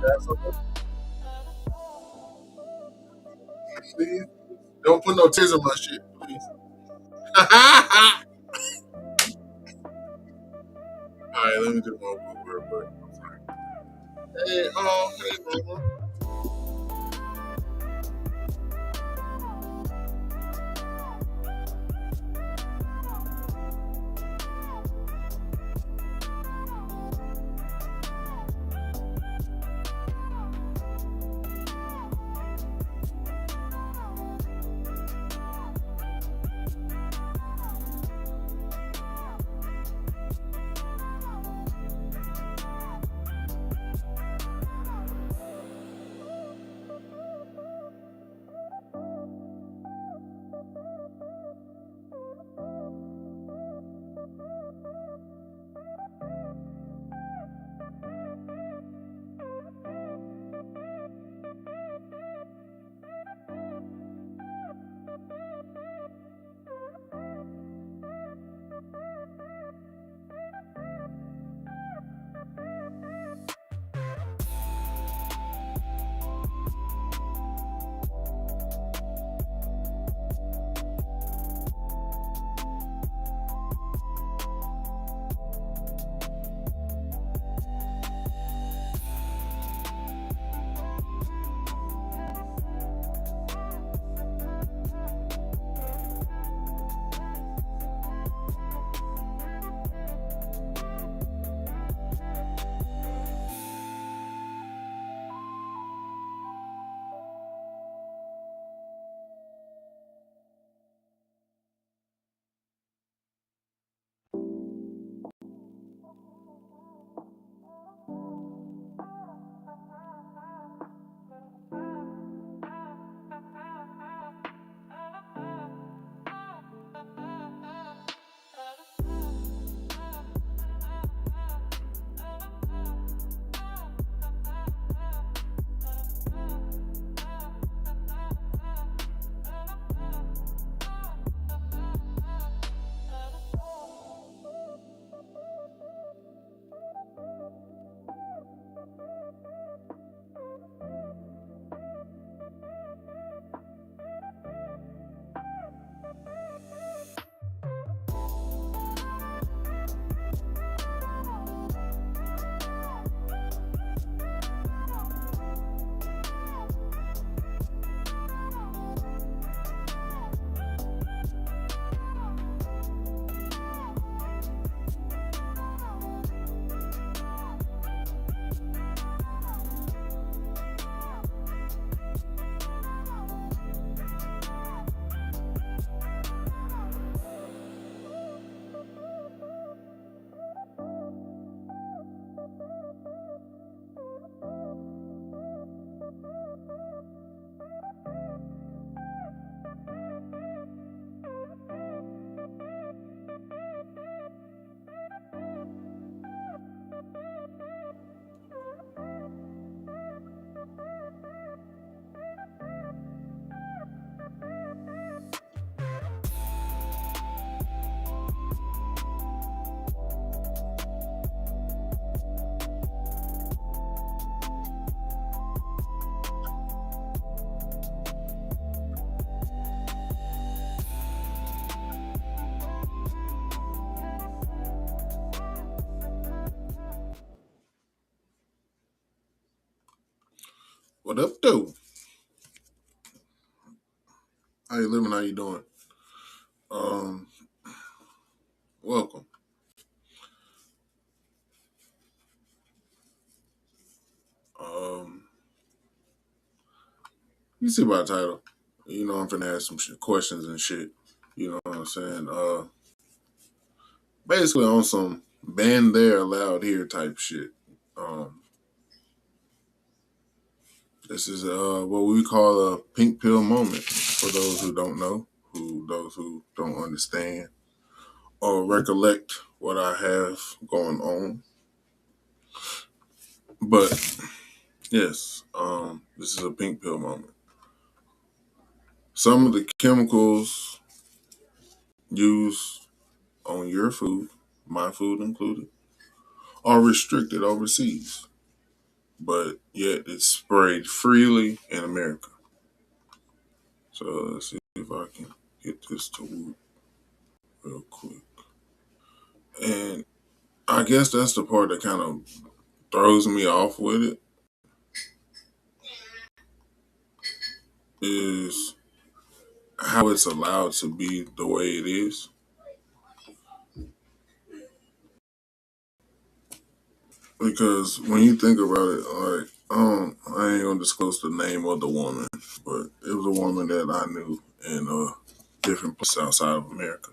Got something? Please. Don't put no tears in my shit, please. Alright, let me do my book real quick. I'm sorry. Hey, mama. What up, though? How you living? How you doing? Um, welcome. Um, you see my title. You know I'm finna ask some questions and shit. You know what I'm saying? Basically on some band there, loud here type shit. Um, this is what we call a pink pill moment for those who don't know, those who don't understand or recollect what I have going on. But yes, this is a pink pill moment. Some of the chemicals used on your food, my food included, are restricted overseas. but yet it's sprayed freely in America. So let's see if I can get this to work real quick. And I guess that's the part that kind of throws me off with it is how it's allowed to be the way it is. Because when you think about it, like, I ain't gonna disclose the name of the woman, but it was a woman that I knew in a different place outside of America.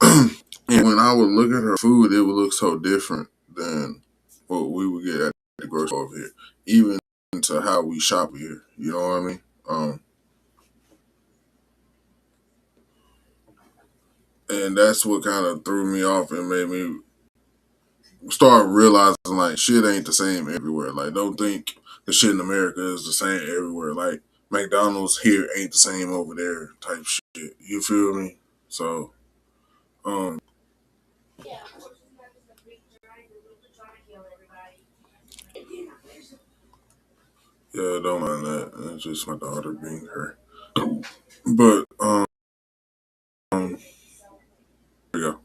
And when I would look at her food, it would look so different than what we would get at the grocery store over here, even to how we shop here. You know what I mean? And that's what kind of threw me off and made me start realizing like shit ain't the same everywhere. Like, don't think the shit in America is the same everywhere. Like, McDonald's here ain't the same over there type shit. You feel me? So, um, yeah, don't mind that. It's just my daughter being her. But here we go.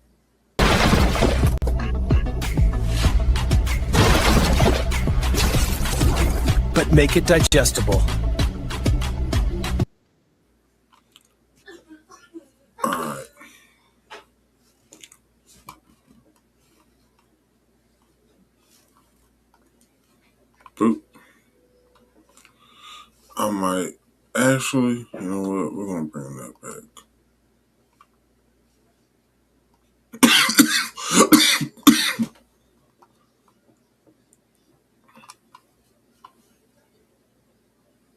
But make it digestible. All right. Boop. I might actually. You know what? We're gonna bring that back.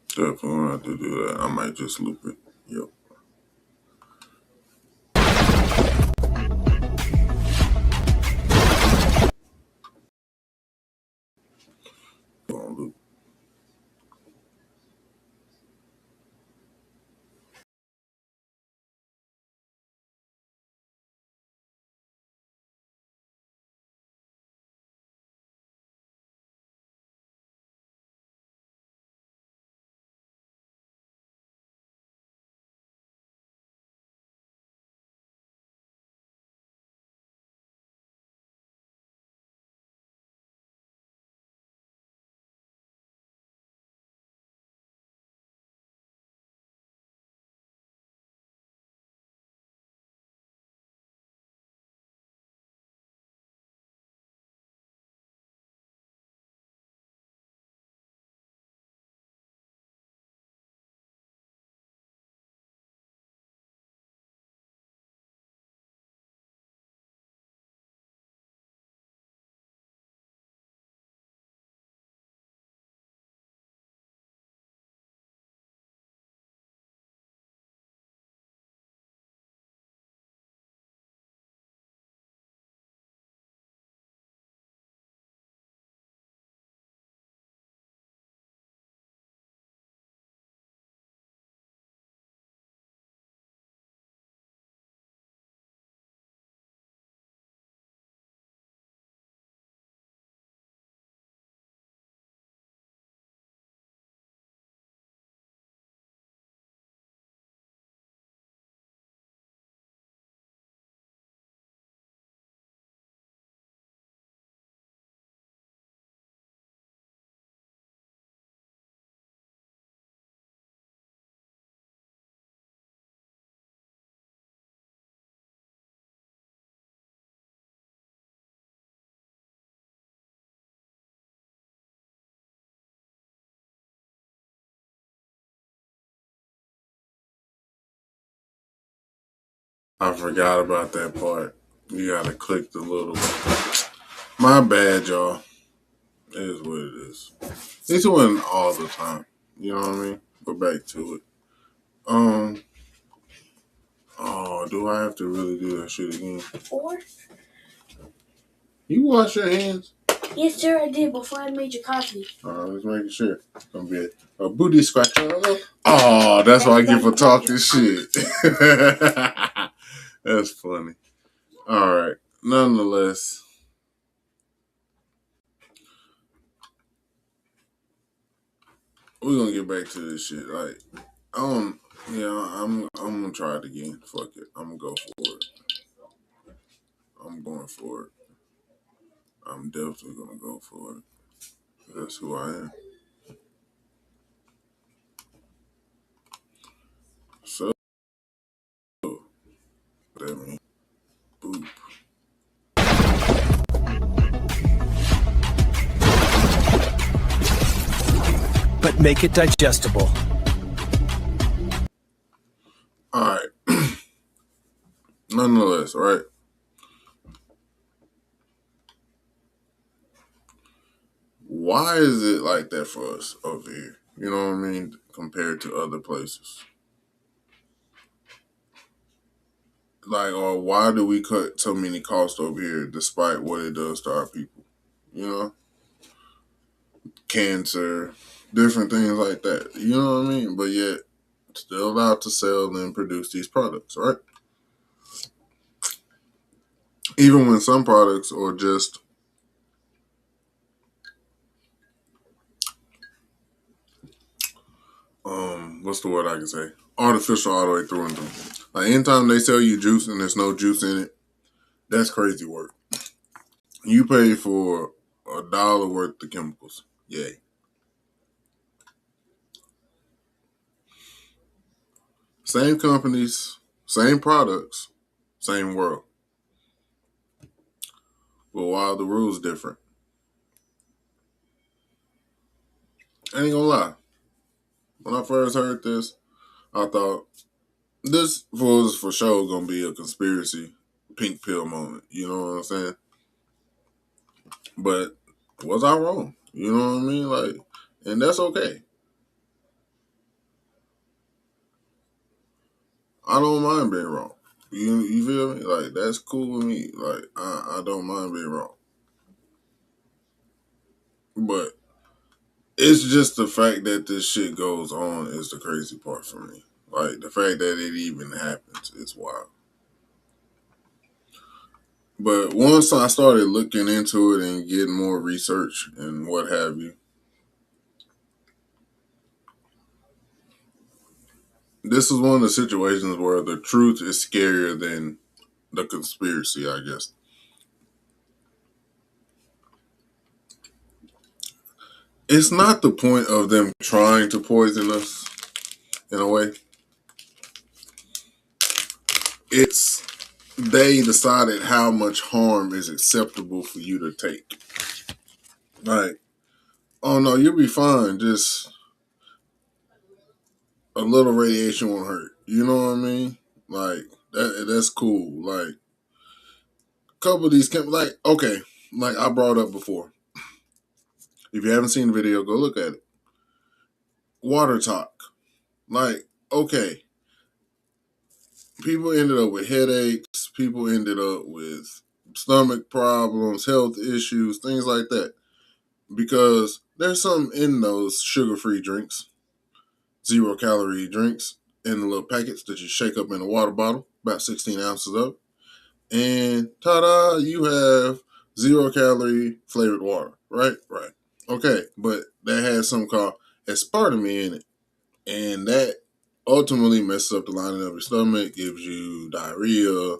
Definitely gonna have to do that. I might just loop it. Yep. Gonna loop. I forgot about that part. You gotta click the little. My bad, y'all. It is what it is. It's doing all the time. You know what I mean? But back to it. Um. Oh, do I have to really do that shit again? Or you wash your hands? Yes, sir, I did before I made your coffee. Let's make sure. It's gonna be a booty scratcher. Oh, that's what I get for talking shit. That's funny. All right. Nonetheless, we're gonna get back to this shit. Like, um, yeah, I'm gonna try it again. Fuck it, I'm gonna go for it. I'm going for it. I'm definitely gonna go for it. That's who I am. So that means boop. But make it digestible. All right. Nonetheless, right. Why is it like that for us over here? You know what I mean? Compared to other places. Like, or why do we cut so many costs over here despite what it does to our people? You know, cancer, different things like that. You know what I mean? But yet, still allowed to sell and produce these products, right? Even when some products are just, what's the word I can say? Artificial all the way through and through. Like, anytime they sell you juice and there's no juice in it, that's crazy work. You pay for $1 worth of chemicals. Yay. Same companies, same products, same world. But why are the rules different? I ain't gonna lie. When I first heard this, I thought this was for sure gonna be a conspiracy pink pill moment. You know what I'm saying? But was I wrong? You know what I mean? Like, and that's okay. I don't mind being wrong. You feel me? Like, that's cool with me. Like, I don't mind being wrong. But it's just the fact that this shit goes on is the crazy part for me. Like, the fact that it even happens is wild. But once I started looking into it and getting more research and what have you, this is one of the situations where the truth is scarier than the conspiracy, I guess. It's not the point of them trying to poison us in a way. It's they decided how much harm is acceptable for you to take. Like, oh no, you'll be fine. Just a little radiation won't hurt. You know what I mean? Like that's cool. Like a couple of these like okay, like I brought up before. If you haven't seen the video, go look at it. Water talk. Like, okay, people ended up with headaches, people ended up with stomach problems, health issues, things like that. Because there's something in those sugar-free drinks, 0 calorie drinks in the little packets that you shake up in a water bottle, about 16 ounces of. And ta-da, you have 0 calorie flavored water. Right? Right. Okay, but that has something called aspartame in it. And that ultimately messes up the lining of your stomach, gives you diarrhea,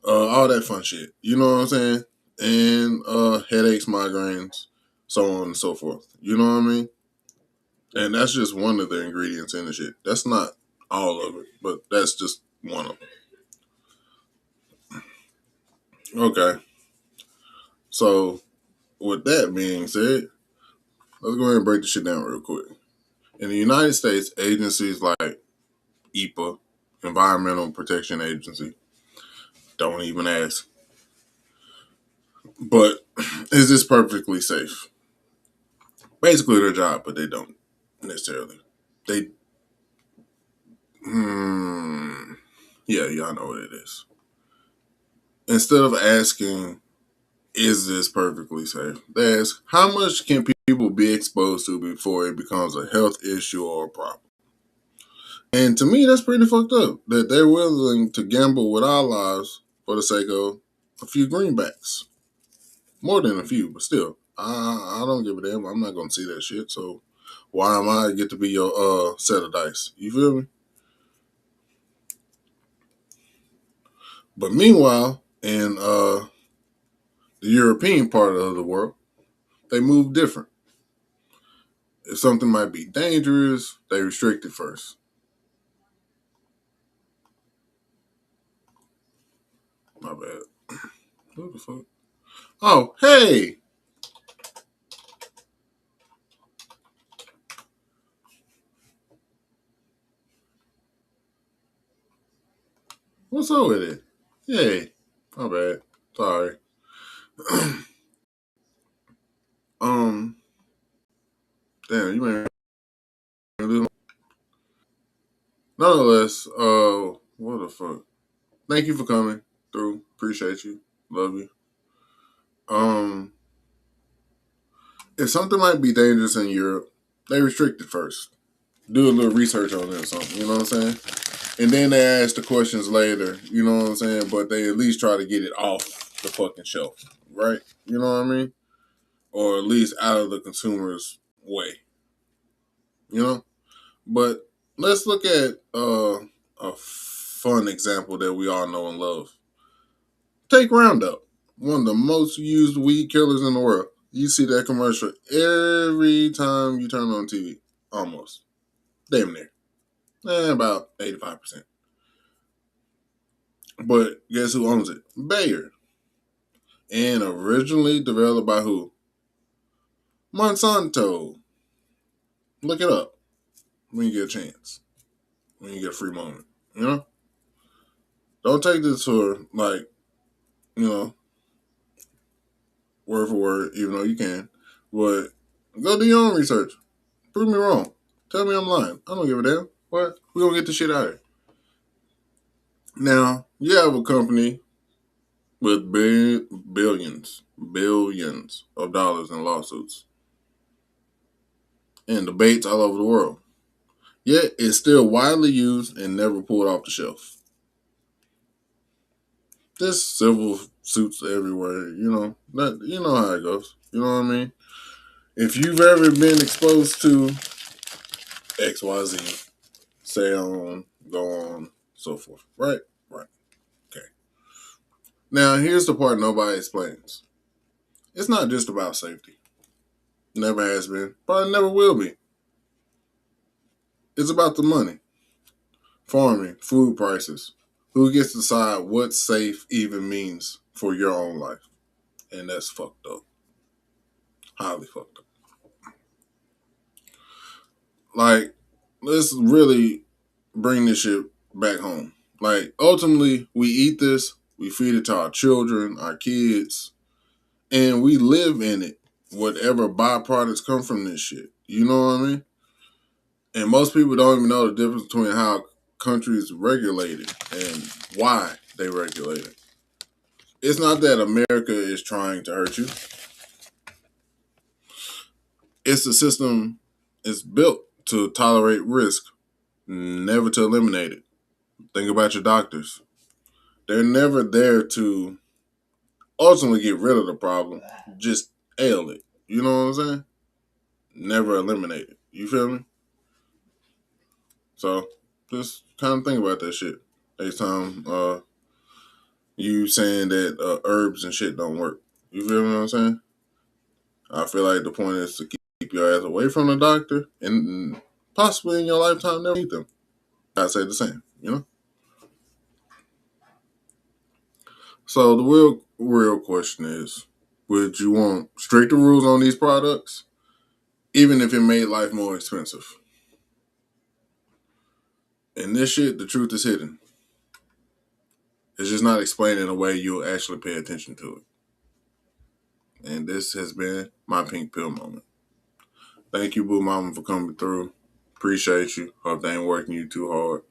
all that fun shit. You know what I'm saying? And headaches, migraines, so on and so forth. You know what I mean? And that's just one of the ingredients in the shit. That's not all of it, but that's just one of them. Okay. So with that being said, let's go ahead and break the shit down real quick. In the United States, agencies like EPA, Environmental Protection Agency, don't even ask. But is this perfectly safe? Basically their job, but they don't necessarily. They, yeah, y'all know what it is. Instead of asking, is this perfectly safe? They ask, how much can people be exposed to before it becomes a health issue or a problem? And to me, that's pretty fucked up that they're willing to gamble with our lives for the sake of a few greenbacks. More than a few, but still, I don't give a damn. I'm not going to see that shit. So Why am I get to be your set of dice? You feel me? But meanwhile, in the European part of the world, they move different. If something might be dangerous, they restrict it first. My bad. What the fuck? Oh, hey! What's up with it? Hey, my bad. Sorry. um, damn, you made me. Nonetheless, what the fuck? Thank you for coming through. Appreciate you. Love you. Um, if something might be dangerous in Europe, they restrict it first. Do a little research on it or something. You know what I'm saying? And then they ask the questions later. You know what I'm saying? But they at least try to get it off the fucking shelf, right? You know what I mean? Or at least out of the consumer's way. You know? But let's look at a fun example that we all know and love. Take Roundup, one of the most used weed killers in the world. You see that commercial every time you turn on TV, almost. Damn near. About 85%. But guess who owns it? Bayer. And originally developed by who? Monsanto. Look it up when you get a chance, when you get a free moment. You know? Don't take this for, like, you know, word for word, even though you can. But go do your own research. Prove me wrong. Tell me I'm lying. I don't give a damn. What? We gonna get the shit out of here. Now, you have a company with billions of dollars in lawsuits and debates all over the world. Yet it's still widely used and never pulled off the shelf. There's civil suits everywhere, you know. You know how it goes. You know what I mean? If you've ever been exposed to XYZ, say on, go on, so forth. Right? Right. Okay. Now here's the part nobody explains. It's not just about safety. Never has been. Probably never will be. It's about the money. Farming, food prices. Who gets to decide what safe even means for your own life? And that's fucked up. Highly fucked up. Like, let's really bring this shit back home. Like, ultimately, we eat this, we feed it to our children, our kids, and we live in it. Whatever byproducts come from this shit. You know what I mean? And most people don't even know the difference between how countries regulate it and why they regulate it. It's not that America is trying to hurt you. It's the system is built to tolerate risk, never to eliminate it. Think about your doctors. They're never there to ultimately get rid of the problem, just ail it. You know what I'm saying? Never eliminate it. You feel me? So just kind of think about that shit. Next time you saying that herbs and shit don't work. You feel me what I'm saying? I feel like the point is to keep your ass away from the doctor and possibly in your lifetime never meet them. I say the same, you know? So the real question is, would you want stricter rules on these products, even if it made life more expensive? And this shit, the truth is hidden. It's just not explained in a way you'll actually pay attention to it. And this has been my pink pill moment. Thank you, Boo Mama, for coming through. Appreciate you. Hope they ain't working you too hard.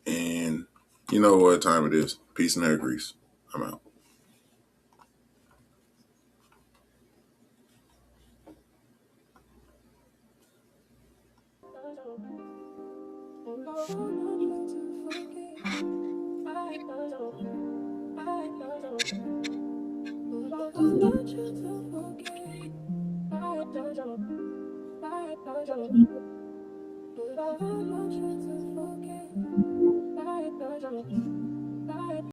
And you know what time it is. Peace and hair grease. I'm out.